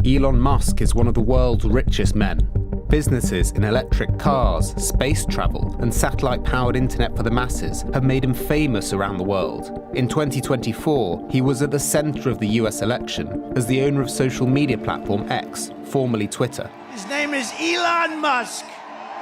Elon Musk is one of the world's richest men. Businesses in electric cars, space travel, and satellite-powered internet for the masses have made him famous around the world. In 2024, he was at the center of the US election as the owner of social media platform X, formerly Twitter. His name is Elon Musk.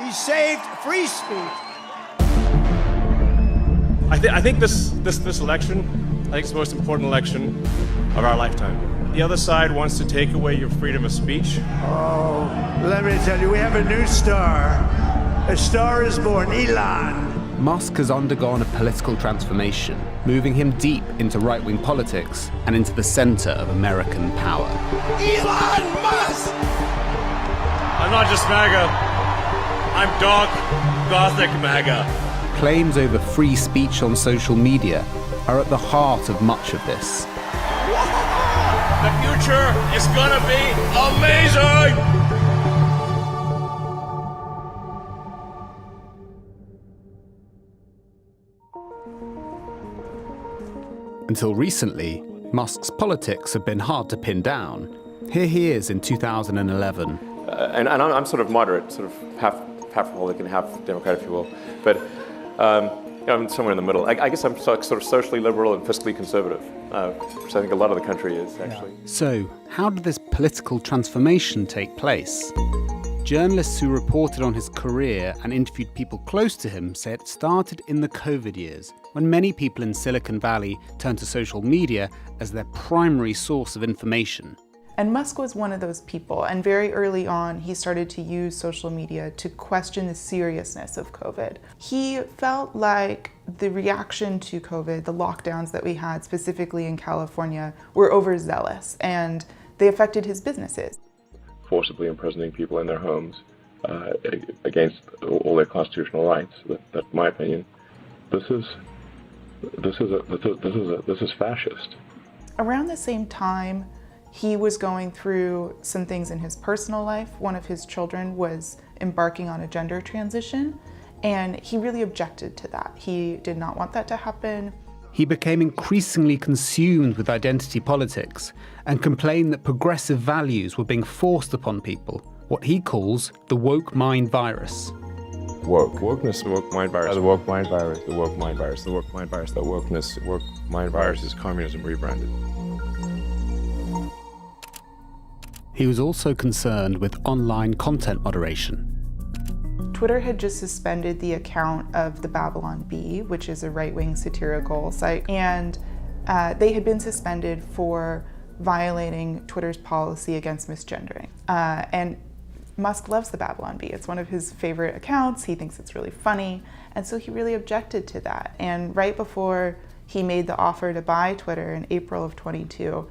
He saved free speech. I think this election, it's the most important election of our lifetime. The other side wants to take away your freedom of speech. Oh, let me tell you, we have a new star. A star is born, Elon. Musk has undergone a political transformation, moving him deep into right-wing politics and into the center of American power. Elon Musk! I'm not just MAGA. I'm dark, gothic MAGA. Claims over free speech on social media are at the heart of much of this. The future is gonna be amazing! Until recently, Musk's politics have been hard to pin down. Here he is in 2011. And I'm sort of moderate, sort of half Republican, half Democrat, if you will. But I'm somewhere in the middle. I guess I'm sort of socially liberal and fiscally conservative, which I think a lot of the country is, actually. So, how did this political transformation take place? Journalists who reported on his career and interviewed people close to him say it started in the COVID years, when many people in Silicon Valley turned to social media as their primary source of information. And Musk was one of those people, and very early on he started to use social media to question the seriousness of COVID. He felt like the reaction to COVID, the lockdowns that we had specifically in California, were overzealous and they affected his businesses. Forcibly imprisoning people in their homes against all their constitutional rights. That's my opinion. This is fascist. Around the same time, he was going through some things in his personal life. One of his children was embarking on a gender transition, and he really objected to that. He did not want that to happen. He became increasingly consumed with identity politics and complained that progressive values were being forced upon people, what he calls the woke mind virus. Wokeness, the woke mind virus. The woke mind virus. The woke mind virus. The woke mind virus. The wokeness, woke mind virus is communism rebranded. He was also concerned with online content moderation. Twitter had just suspended the account of the Babylon Bee, which is a right-wing satirical site, and they had been suspended for violating Twitter's policy against misgendering. And Musk loves the Babylon Bee. It's one of his favorite accounts. He thinks it's really funny, and so he really objected to that. And right before he made the offer to buy Twitter in April of 22,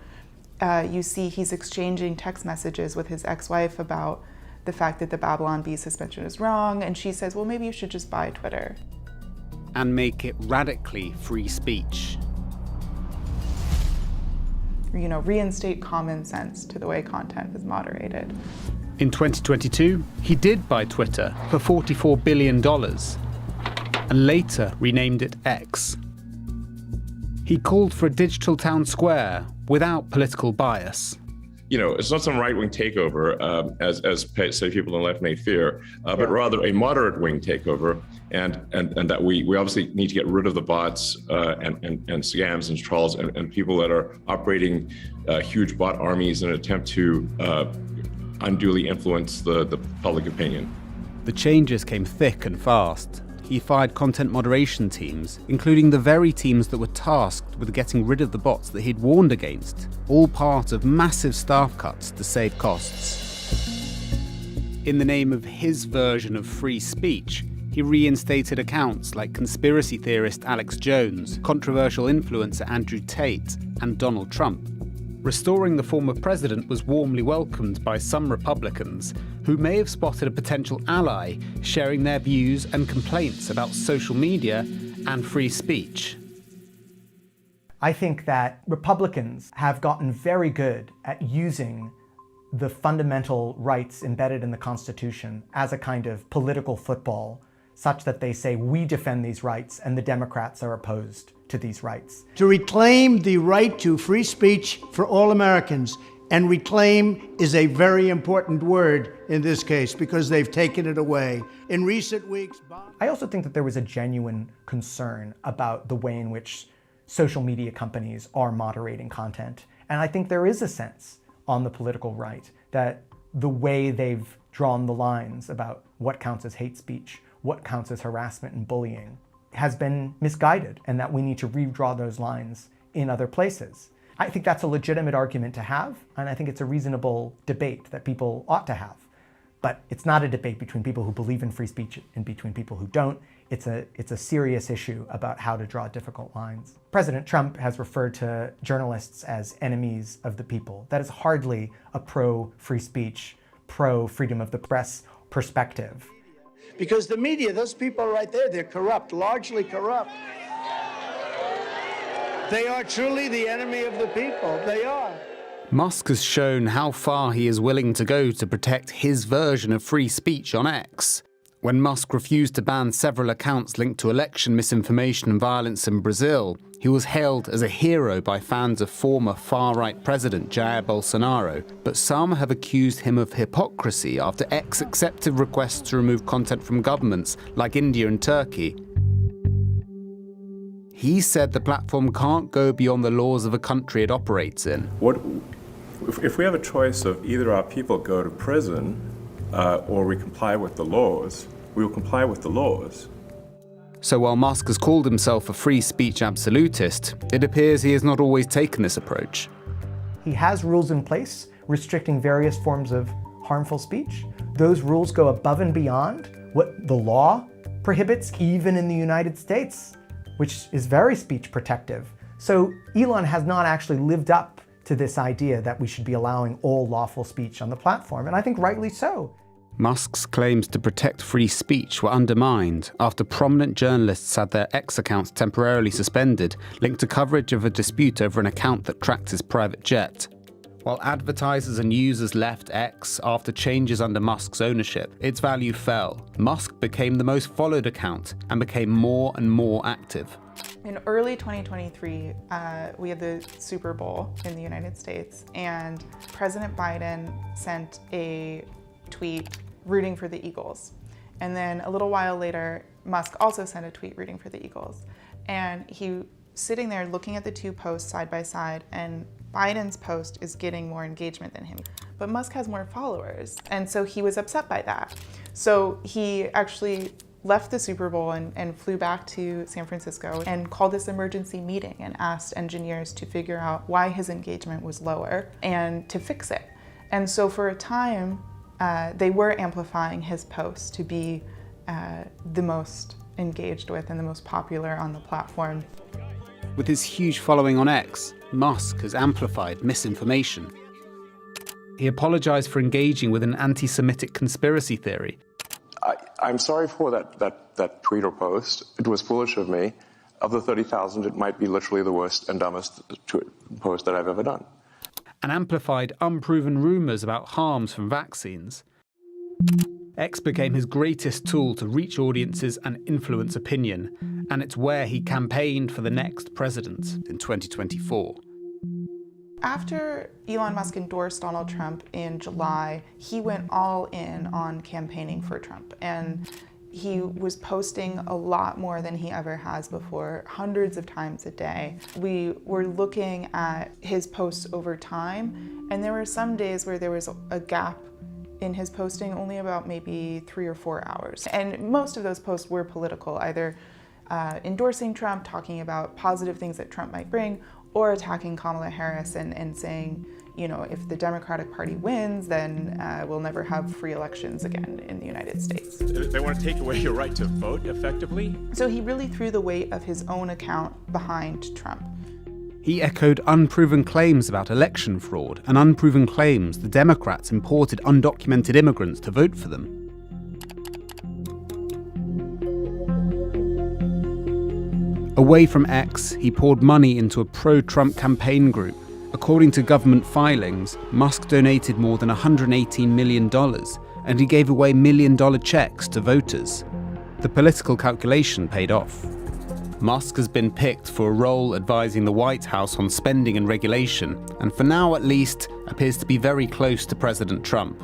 you see he's exchanging text messages with his ex-wife about the fact that the Babylon Bee suspension is wrong, and she says, well, maybe you should just buy Twitter. And make it radically free speech. Reinstate common sense to the way content is moderated. In 2022, he did buy Twitter for $44 billion, and later renamed it X. He called for a digital town square without political bias. It's not some right-wing takeover, as say people on the left may fear, but rather a moderate-wing takeover, and that we obviously need to get rid of the bots and scams and trolls and people that are operating huge bot armies in an attempt to unduly influence the public opinion. The changes came thick and fast. He fired content moderation teams, including the very teams that were tasked with getting rid of the bots that he'd warned against, all part of massive staff cuts to save costs. In the name of his version of free speech, he reinstated accounts like conspiracy theorist Alex Jones, controversial influencer Andrew Tate, and Donald Trump. Restoring the former president was warmly welcomed by some Republicans who may have spotted a potential ally sharing their views and complaints about social media and free speech. I think that Republicans have gotten very good at using the fundamental rights embedded in the Constitution as a kind of political football, such that they say, we defend these rights and the Democrats are opposed to these rights. To reclaim the right to free speech for all Americans And reclaim is a very important word in this case because they've taken it away. In recent weeks, I also think that there was a genuine concern about the way in which social media companies are moderating content. And I think there is a sense on the political right that the way they've drawn the lines about what counts as hate speech, what counts as harassment and bullying, has been misguided, and that we need to redraw those lines in other places. I think that's a legitimate argument to have, and I think it's a reasonable debate that people ought to have. But it's not a debate between people who believe in free speech and between people who don't. It's a serious issue about how to draw difficult lines. President Trump has referred to journalists as enemies of the people. That is hardly a pro-free speech, pro-freedom of the press perspective. because the media, those people right there, they're corrupt, largely corrupt. They are truly the enemy of the people. They are. Musk has shown how far he is willing to go to protect his version of free speech on X. When Musk refused to ban several accounts linked to election misinformation and violence in Brazil, he was hailed as a hero by fans of former far-right President Jair Bolsonaro, but some have accused him of hypocrisy after X accepted requests to remove content from governments like India and Turkey. He said the platform can't go beyond the laws of a country it operates in. If we have a choice of either our people go to prison or we comply with the laws, we will comply with the laws. So while Musk has called himself a free speech absolutist, it appears he has not always taken this approach. He has rules in place restricting various forms of harmful speech. Those rules go above and beyond what the law prohibits, even in the United States, which is very speech protective. So Elon has not actually lived up to this idea that we should be allowing all lawful speech on the platform, and I think rightly so. Musk's claims to protect free speech were undermined after prominent journalists had their X accounts temporarily suspended, linked to coverage of a dispute over an account that tracked his private jet. While advertisers and users left X after changes under Musk's ownership, its value fell. Musk became the most followed account and became more and more active. In early 2023, we had the Super Bowl in the United States, and President Biden sent a tweet rooting for the Eagles. And then a little while later, Musk also sent a tweet rooting for the Eagles. And he sitting there looking at the two posts side by side, and Biden's post is getting more engagement than him. But Musk has more followers, and so he was upset by that. So he actually left the Super Bowl and flew back to San Francisco and called this emergency meeting and asked engineers to figure out why his engagement was lower and to fix it. And so for a time, they were amplifying his posts to be the most engaged with and the most popular on the platform. With his huge following on X, Musk has amplified misinformation. He apologized for engaging with an anti-Semitic conspiracy theory. I'm sorry for that tweet or post. It was foolish of me. Of the 30,000, it might be literally the worst and dumbest post that I've ever done. And amplified unproven rumors about harms from vaccines. X became his greatest tool to reach audiences and influence opinion, and it's where he campaigned for the next president in 2024. After Elon Musk endorsed Donald Trump in July, he went all in on campaigning for Trump. And he was posting a lot more than he ever has before, hundreds of times a day. We were looking at his posts over time, and there were some days where there was a gap in his posting, only about maybe 3 or 4 hours. And most of those posts were political, either endorsing Trump, talking about positive things that Trump might bring, or attacking Kamala Harris and saying, you know, if the Democratic Party wins, then we'll never have free elections again in the United States. They want to take away your right to vote effectively. So he really threw the weight of his own account behind Trump. He echoed unproven claims about election fraud and unproven claims the Democrats imported undocumented immigrants to vote for them. Away from X, he poured money into a pro-Trump campaign group. According to government filings, Musk donated more than $118 million, and he gave away $1 million checks to voters. The political calculation paid off. Musk has been picked for a role advising the White House on spending and regulation, and for now at least, appears to be very close to President Trump.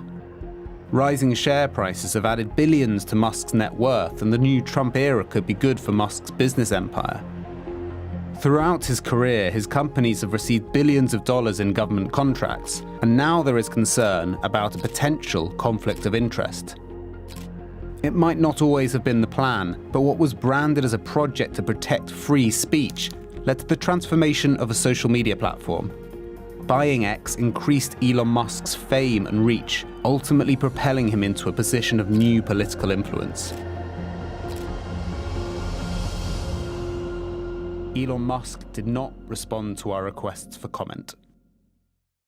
Rising share prices have added billions to Musk's net worth, and the new Trump era could be good for Musk's business empire. Throughout his career, his companies have received billions of dollars in government contracts, and now there is concern about a potential conflict of interest. It might not always have been the plan, but what was branded as a project to protect free speech led to the transformation of a social media platform. Buying X increased Elon Musk's fame and reach, ultimately propelling him into a position of new political influence. Elon Musk did not respond to our requests for comment.